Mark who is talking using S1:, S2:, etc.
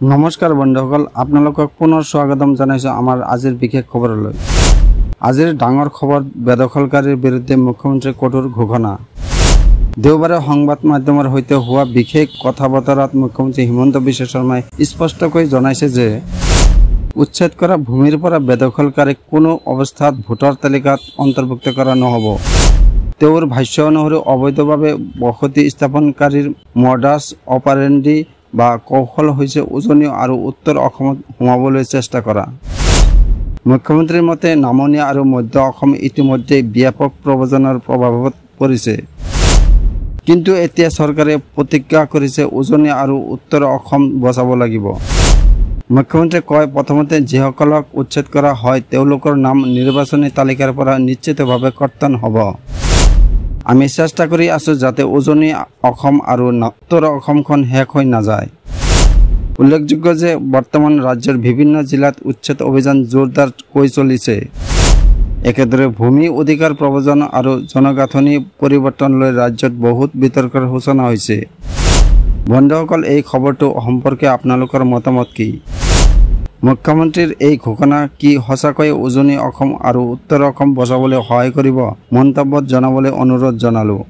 S1: নমস্কাৰ বন্ধুসকল, আপোনালোকক পুনৰ স্বাগতম জনাইছোঁ আমাৰ আজিৰ বিশেষ খবৰলৈ। আজিৰ ডাঙৰ খবৰ, বেদখলকাৰীৰ বিৰুদ্ধে মুখ্যমন্ত্ৰীৰ কঠোৰ ঘোষণা। দেওবাৰে সংবাদ মাধ্যমৰ সৈতে হোৱা বিশেষ কথা বতৰাত মুখ্যমন্ত্ৰী হিমন্ত বিশ্ব শৰ্মাই স্পষ্টকৈ জনাইছে যে উচ্ছেদ কৰা ভূমিৰ পৰা বেদখলকাৰীক কোনো অৱস্থাত ভোটাৰ তালিকাত অন্তৰ্ভুক্ত কৰা নহ'ব। তেওঁৰ ভাষ্য অনুসৰি অবৈধভাৱে বসতি স্থাপনকাৰীৰ মডাছ অপাৰেণ্ডি বা কৌশল হৈছে উজনি আৰু উত্তৰ অসমত সোমাবলৈ চেষ্টা কৰা। মুখ্যমন্ত্ৰীৰ মতে নামনি আৰু মধ্য অসম ইতিমধ্যে ব্যাপক প্ৰব্ৰজনৰ প্ৰভাৱত পৰিছে, কিন্তু এতিয়া চৰকাৰে প্ৰতিজ্ঞা কৰিছে উজনি আৰু উত্তৰ অসম বচাব লাগিব। মুখ্যমন্ত্ৰীয়ে কয়, প্ৰথমতে যিসকলক উচ্ছেদ কৰা হয় তেওঁলোকৰ নাম নিৰ্বাচনী তালিকাৰ পৰা নিশ্চিতভাৱে কৰ্তন হ'ব। আমি চেষ্টা কৰি আছোঁ যাতে উজনি অসম আৰু উত্তৰ অসমখন শেষ হৈ নাযায়। উল্লেখযোগ্য যে বৰ্তমান ৰাজ্যৰ বিভিন্ন জিলাত উচ্ছেদ অভিযান জোৰদাৰকৈ চলিছে। একেদৰে ভূমি অধিকাৰ প্ৰব্ৰজন আৰু জনগাঁথনি পৰিৱৰ্তন লৈ ৰাজ্যত বহুত বিতৰ্কৰ সূচনা হৈছে। বন্ধুসকল, এই খবৰটো সম্পৰ্কে আপোনালোকৰ মতামত কি? মুখ্যমন্ত্ৰীৰ এই ঘোষণা কি সঁচাকৈয়ে উজনি অসম আৰু উত্তৰ অসম বচাবলৈ সহায় কৰিব? মন্তব্যত জনাবলৈ অনুৰোধ জনালোঁ।